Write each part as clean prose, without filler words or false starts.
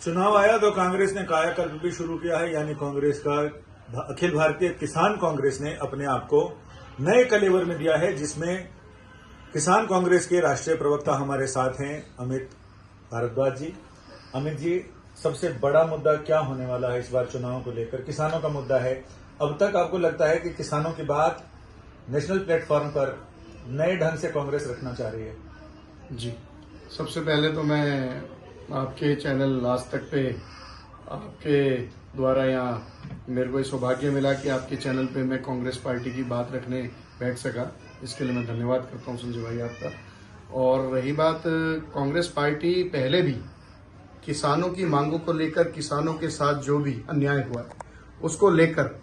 चुनाव आया तो कांग्रेस ने कायाकल्प भी शुरू किया है, यानी कांग्रेस का अखिल भारतीय किसान कांग्रेस ने अपने आप को नए कलेवर में दिया है, जिसमें किसान कांग्रेस के राष्ट्रीय प्रवक्ता हमारे साथ हैं अमित भारद्वाज जी। अमित जी, सबसे बड़ा मुद्दा क्या होने वाला है इस बार चुनाव को लेकर? किसानों का मुद्दा है। अब तक आपको लगता है कि किसानों की बात नेशनल प्लेटफॉर्म पर नए ढंग से कांग्रेस रखना चाह रही है? जी, सबसे पहले तो मैं आपके चैनल आज तक पे आपके द्वारा यहाँ मेरे को सौभाग्य मिला कि आपके चैनल पे मैं कांग्रेस पार्टी की बात रखने बैठ सका। इसके लिए मैं धन्यवाद करता हूँ संजय भाई आपका। और रही बात, कांग्रेस पार्टी पहले भी किसानों की मांगों को लेकर, किसानों के साथ जो भी अन्याय हुआ है उसको लेकर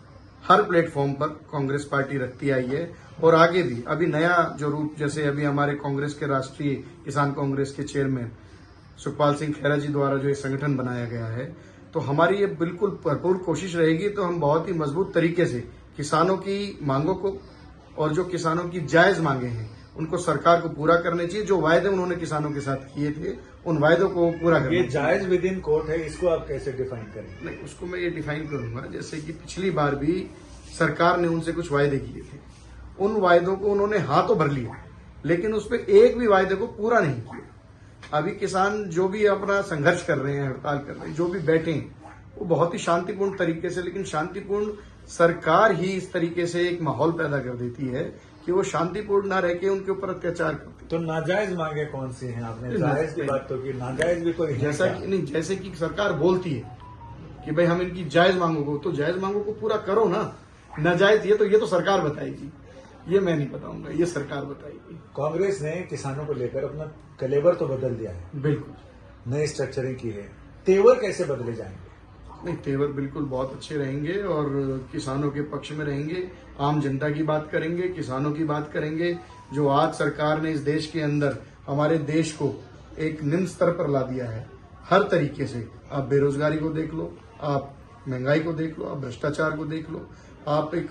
हर प्लेटफॉर्म पर कांग्रेस पार्टी रखती आई है और आगे भी। अभी नया जो रूप, जैसे अभी हमारे कांग्रेस के राष्ट्रीय किसान कांग्रेस के चेयरमैन सुखपाल सिंह खैरा जी द्वारा जो ये संगठन बनाया गया है, तो हमारी ये बिल्कुल भरपूर कोशिश रहेगी। तो हम बहुत ही मजबूत तरीके से किसानों की मांगों को और जो किसानों की जायज मांगे हैं उनको सरकार को पूरा करने चाहिए। जो वायदे उन्होंने किसानों के साथ किए थे उन वायदों को पूरा करना। ये जायज विद इन कोर्ट है, इसको आप कैसे डिफाइन करेंगे? नहीं, उसको मैं ये डिफाइन करूंगा, जैसे कि पिछली बार भी सरकार ने उनसे कुछ वायदे किए थे, उन वायदों को उन्होंने हाँ तो भर लिया, लेकिन उस पर एक भी वायदे को पूरा नहीं किया। अभी किसान जो भी अपना संघर्ष कर रहे हैं, हड़ताल कर रहे हैं, जो भी बैठे हैं, वो बहुत ही शांतिपूर्ण तरीके से, लेकिन शांतिपूर्ण सरकार ही इस तरीके से एक माहौल पैदा कर देती है कि वो शांतिपूर्ण ना रह के उनके ऊपर अत्याचार करती है। तो नाजायज मांगे कौन सी हैं? आपने जायज की बात तो की, नाजायज भी कोई है? जैसे कि सरकार बोलती है कि भाई हम इनकी जायज मांगों को, तो जायज मांगों को पूरा करो ना। नाजायज ये तो सरकार बताएगी, ये मैं नहीं बताऊंगा, ये सरकार बताएगी। कांग्रेस ने किसानों को लेकर अपना कलेवर तो बदल दिया है, बिल्कुल नई स्ट्रक्चरिंग की है। तेवर कैसे बदले जाएंगे? नहीं, तेवर बिल्कुल बहुत अच्छे रहेंगे और किसानों के पक्ष में रहेंगे। आम जनता की बात करेंगे, किसानों की बात करेंगे। जो आज सरकार ने इस देश के अंदर हमारे देश को एक निम्न स्तर पर ला दिया है हर तरीके से। आप बेरोजगारी को देख लो, आप महंगाई को देख लो, आप भ्रष्टाचार को देख लो, आप एक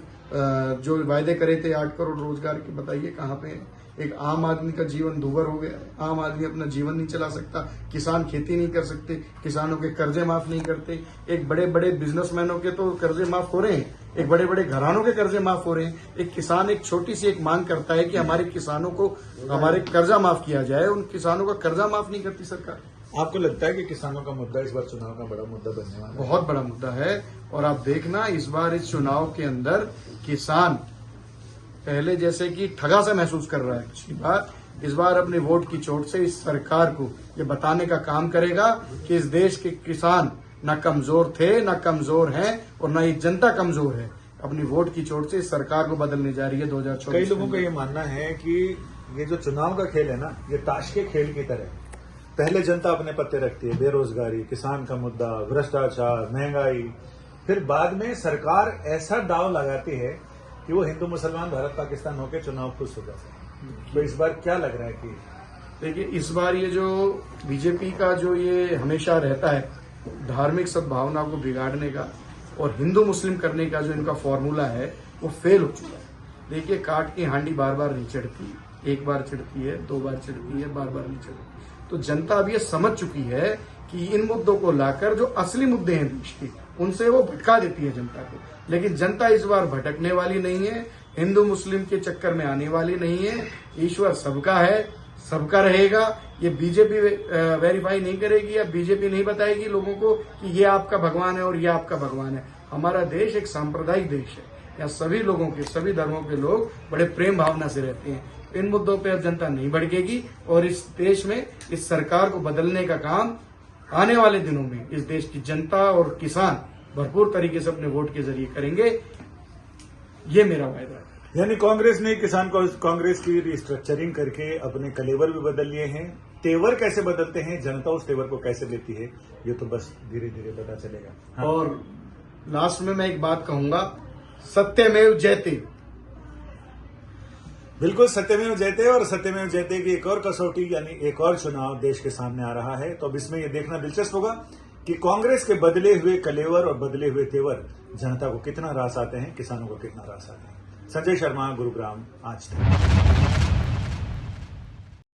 जो वायदे करे थे 8 करोड़ रोजगार के, बताइए कहाँ पे है? एक आम आदमी का जीवन दूभर हो गया है। आम आदमी अपना जीवन नहीं चला सकता, किसान खेती नहीं कर सकते, किसानों के कर्जे माफ नहीं करते। एक बड़े बड़े बिजनेसमैनों के तो कर्जे माफ हो रहे हैं, एक बड़े बड़े घरानों के कर्जे माफ हो रहे हैं। एक किसान एक छोटी सी एक मांग करता है कि हमारे किसानों को हमारे कर्जा माफ किया जाए, उन किसानों का कर्जा माफ नहीं करती सरकार। आपको लगता है कि किसानों का मुद्दा इस बार चुनाव का बड़ा मुद्दा बनने वाला है? बहुत बड़ा मुद्दा है। और आप देखना, इस बार इस चुनाव के अंदर किसान पहले जैसे कि ठगा सा महसूस कर रहा है पिछली बार, इस बार अपने वोट की चोट से इस सरकार को ये बताने का काम करेगा कि इस देश के किसान न कमजोर थे, न कमजोर हैं और न ये जनता कमजोर है। अपनी वोट की चोट से इस सरकार को बदलने जा रही है 2024। कई लोगों का ये मानना है कि ये जो चुनाव का खेल है ना, ये ताश के खेल की तरह। पहले जनता अपने पत्ते रखती है, बेरोजगारी, किसान का मुद्दा, भ्रष्टाचार, महंगाई, फिर बाद में सरकार ऐसा दाव लगाती है कि वो हिंदू मुसलमान भारत पाकिस्तान होकर चुनाव खुश हो जाते हैं। तो इस बार क्या लग रहा है कि देखिए, इस बार ये जो बीजेपी का जो ये हमेशा रहता है धार्मिक सद्भावना को बिगाड़ने का और हिंदू मुस्लिम करने का जो इनका फॉर्मूला है वो फेल हो चुका है। देखिए, काट की हांडी बार बार नहीं चढ़ती, एक बार चिढ़ती है, 2 बार चिढ़ती है, बार बार नहीं चढ़ती। तो जनता अब ये समझ चुकी है कि इन मुद्दों को लाकर जो असली मुद्दे हैं देश के, उनसे वो भटका देती है जनता को। लेकिन जनता इस बार भटकने वाली नहीं है, हिंदू मुस्लिम के चक्कर में आने वाली नहीं है। ईश्वर सबका है, सबका रहेगा। ये बीजेपी वेरीफाई नहीं करेगी या बीजेपी नहीं बताएगी लोगों को कि ये आपका भगवान है और ये आपका भगवान है। हमारा देश एक सांप्रदायिक देश है, यहाँ सभी लोगों के, सभी धर्मों के लोग बड़े प्रेम भावना से रहते हैं। इन मुद्दों पर अब जनता नहीं भड़केगी और इस देश में इस सरकार को बदलने का काम आने वाले दिनों में इस देश की जनता और किसान भरपूर तरीके से अपने वोट के जरिए करेंगे। ये मेरा वायदा है। यानी कांग्रेस ने कांग्रेस की रिस्ट्रक्चरिंग करके अपने कलेवर भी बदल लिए हैं। तेवर कैसे बदलते हैं, जनता उस तेवर को कैसे लेती है, ये तो बस धीरे धीरे पता चलेगा। हाँ। और लास्ट में मैं एक बात कहूंगा, सत्यमेव जयते। बिल्कुल सत्यमेव जयते। और सत्यमेव जयते की एक और कसौटी यानी एक और चुनाव देश के सामने आ रहा है। तो अब इसमें यह देखना दिलचस्प होगा कि कांग्रेस के बदले हुए कलेवर और बदले हुए तेवर जनता को कितना रास आते हैं, किसानों को कितना रास आते हैं। संजय शर्मा, गुरुग्राम, आज तक।